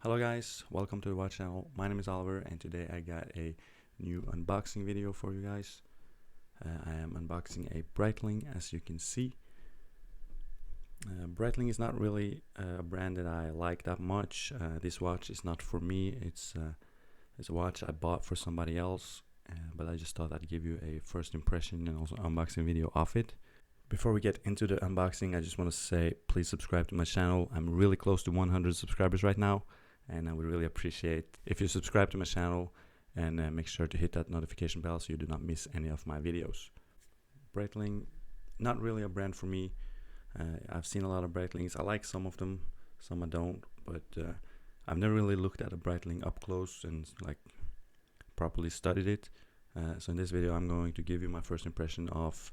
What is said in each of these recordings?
Hello guys, welcome to the watch channel. My name is Oliver and today I got a new unboxing video for you guys. I am unboxing a Breitling, as you can see. Breitling is not really a brand that I like that much. This watch is not for me. It's a watch I bought for somebody else, but I just thought I'd give you a first impression and also unboxing video of it. Before we get into the unboxing, I just want to say please subscribe to my channel. I'm really close to 100 subscribers right now, and I would really appreciate if you subscribe to my channel and make sure to hit that notification bell so you do not miss any of my videos. Breitling, not really a brand for me. I've seen a lot of Breitlings. I like some of them, some I don't, but I've never really looked at a Breitling up close and like properly studied it. So in this video I'm going to give you my first impression of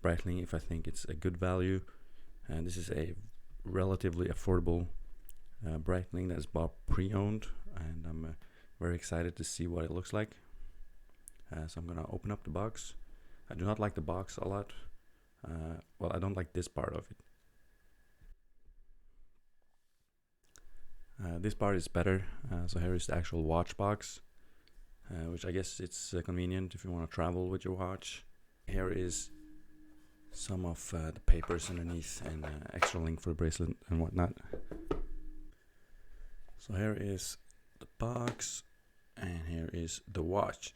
Breitling, if I think it's a good value. And this is a relatively affordable Breitling that's bought pre-owned, and I'm very excited to see what it looks like. So I'm gonna open up the box. I do not like the box a lot. Well, I don't like this part of it. This part is better. So here is the actual watch box, which I guess it's convenient if you want to travel with your watch. Here is some of the papers underneath and extra link for the bracelet and whatnot. So here is the box and here is the watch.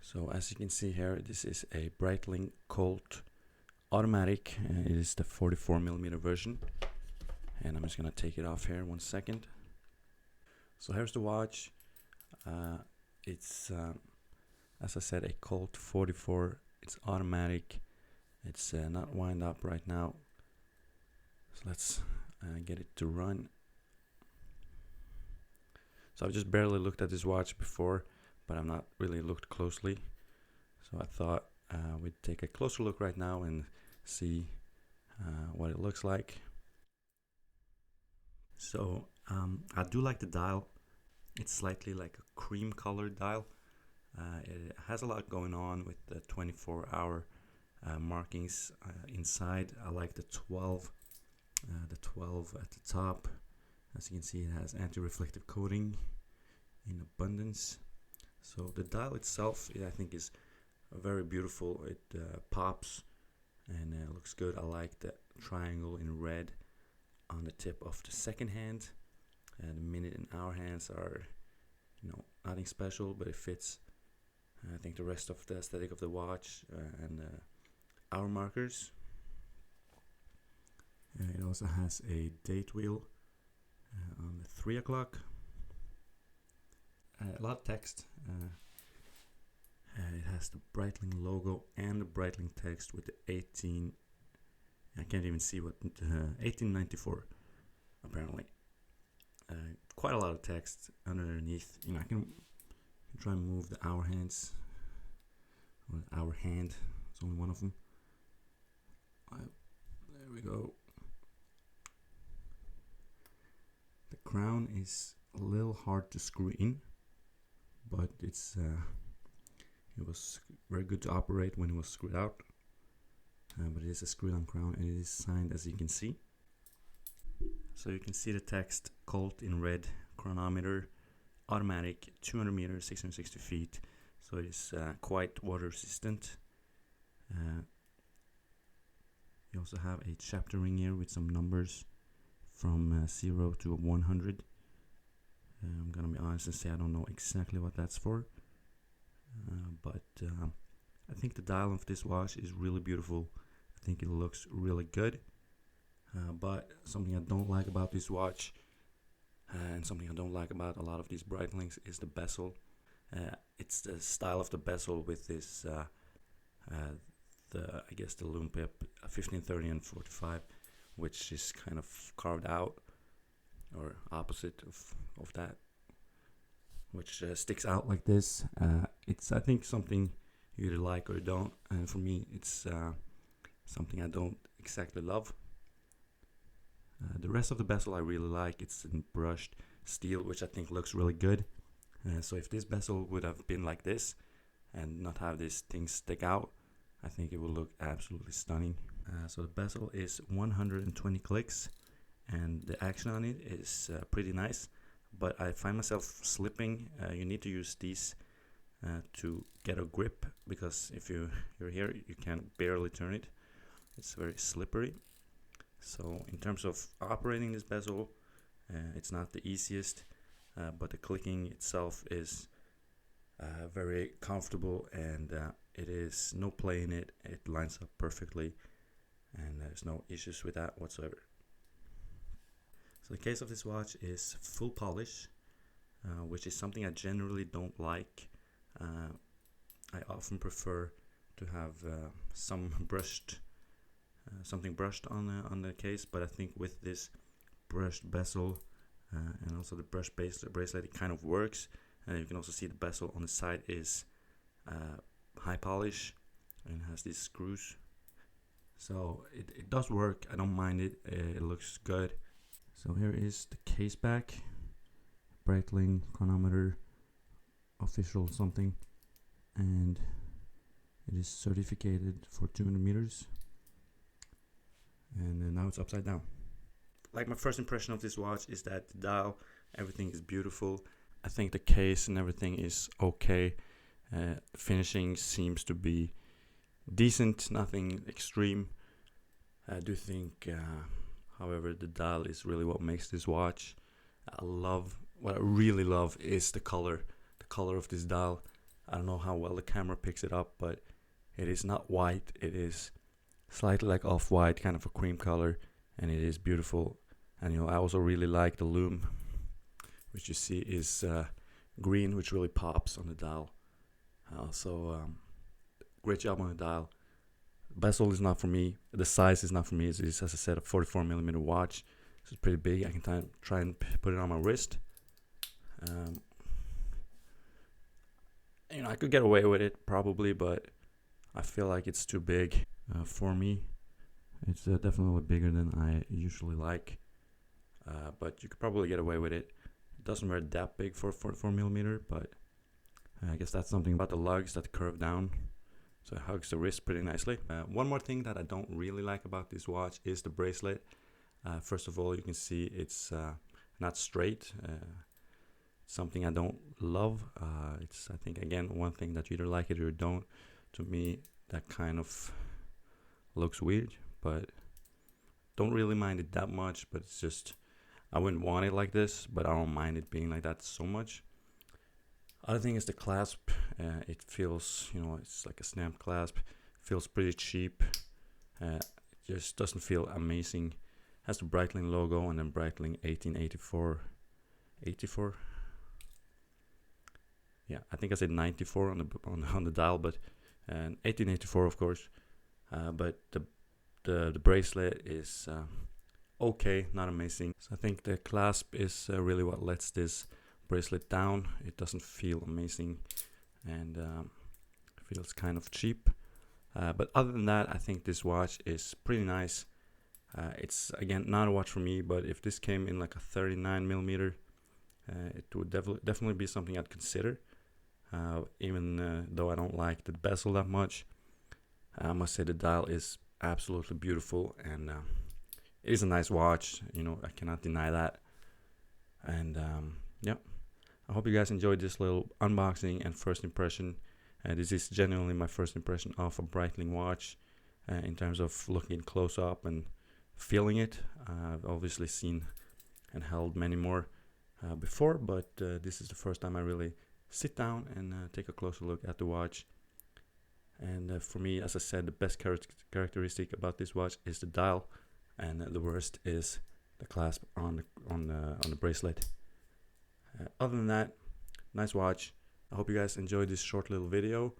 So as you can see here, this is a Breitling Colt automatic. It is the 44mm version, and I'm just gonna take it off here 1 second. So here's the watch. It's as I said, a Colt 44. It's automatic. It's not wind up right now, so let's get it to run. So I've just barely looked at this watch before, but I've not really looked closely. So I thought we'd take a closer look right now and see what it looks like. So I do like the dial. It's slightly like a cream colored dial. It has a lot going on with the 24-hour markings inside. I like the 12 at the top. As you can see, it has anti-reflective coating in abundance. So the dial itself, I think, is very beautiful. It pops and looks good. I like the triangle in red on the tip of the second hand. The minute and hour hands are, nothing special, but it fits. I think the rest of the aesthetic of the watch and hour markers. It also has a date wheel on the 3 o'clock. A lot of text. It has the Breitling logo and the Breitling text with the 18. I can't even see what 1894 apparently. Quite a lot of text underneath. I can try and move the hour hands. Or hour hand. It's only one of them. There we go. The crown is a little hard to screw in, but it was very good to operate when it was screwed out. But it is a screw-on crown, and it is signed, as you can see. So you can see the text Colt in red, chronometer, automatic, 200 meters, 660 feet. So it's quite water resistant. You also have a chapter ring here with some numbers from 0 to 100. I'm gonna be honest and say I don't know exactly what that's for, but I think the dial of this watch is really beautiful. I think it looks really good, but something I don't like about this watch, and something I don't like about a lot of these Breitlings, is the bezel. It's the style of the bezel with this I guess the loom pip 1530 and 45, which is kind of carved out, or opposite of that, which sticks out like this. It's, I think, something you either like or don't, and for me it's something I don't exactly love. The rest of the bezel I really like. It's in brushed steel, which I think looks really good. So if this bezel would have been like this and not have this thing stick out, I think it would look absolutely stunning. So the bezel is 120 clicks, and the action on it is pretty nice, but I find myself slipping. You need to use these to get a grip, because if you're here, you can barely turn it. It's very slippery. So in terms of operating this bezel, it's not the easiest, but the clicking itself is very comfortable, and it is no play in it. It lines up perfectly, and there's no issues with that whatsoever. So the case of this watch is full polish, which is something I generally don't like. I often prefer to have something brushed on the case, but I think with this brushed bezel and also the brushed bracelet, it kind of works. You can also see the bezel on the side is high polish and has these screws, so it does work. I don't mind it. It looks good. So here is the case back, Breitling chronometer, official something, and it is certificated for 200 meters, and now it's upside down. Like, my first impression of this watch is that the dial, everything is beautiful. I think the case and everything is okay. Finishing seems to be decent, nothing extreme. I do think, however, the dial is really what makes this watch. What I really love is the color of this dial. I don't know how well the camera picks it up, but it is not white. It is slightly like off-white, kind of a cream color, and it is beautiful. And I also really like the lume, which you see is green, which really pops on the dial. Also, great job on the dial. Bezel is not for me. The size is not for me. It's, as I said, a 44mm watch. So it's pretty big. I can try and put it on my wrist. I could get away with it probably, but I feel like it's too big for me. It's definitely bigger than I usually like, but you could probably get away with it. It doesn't wear that big for 44mm, but I guess that's something about the lugs that curve down, so it hugs the wrist pretty nicely. One more thing that I don't really like about this watch is the bracelet. First of all, you can see it's not straight. Something I don't love. It's, I think, again, one thing that you either like it or you don't. To me, that kind of looks weird, but don't really mind it that much. But it's just, I wouldn't want it like this, but I don't mind it being like that so much. Other thing is the clasp. It feels, it's like a snap clasp. Feels pretty cheap. It just doesn't feel amazing. Has the Breitling logo and then Breitling 1884. 84. Yeah, I think I said 94 on the dial, but 1884, of course. But the bracelet is okay, not amazing. So I think the clasp is really what lets this bracelet down. It doesn't feel amazing, and feels kind of cheap. But other than that, I think this watch is pretty nice. It's, again, not a watch for me, but if this came in like a 39mm, it would definitely be something I'd consider. Even though I don't like the bezel that much, I must say the dial is absolutely beautiful, and it is a nice watch. I cannot deny that. And yeah, I hope you guys enjoyed this little unboxing and first impression. This is genuinely my first impression of a Breitling watch, in terms of looking close up and feeling it. I've obviously seen and held many more before, but this is the first time I really sit down and take a closer look at the watch. And for me, as I said, the best characteristic about this watch is the dial, and the worst is the clasp on the bracelet. Other than that, nice watch. I hope you guys enjoyed this short little video.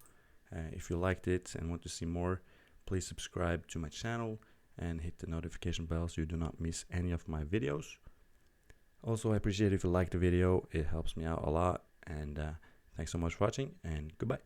If you liked it and want to see more, please subscribe to my channel and hit the notification bell so you do not miss any of my videos. Also, I appreciate if you like the video. It helps me out a lot. And thanks so much for watching, and goodbye.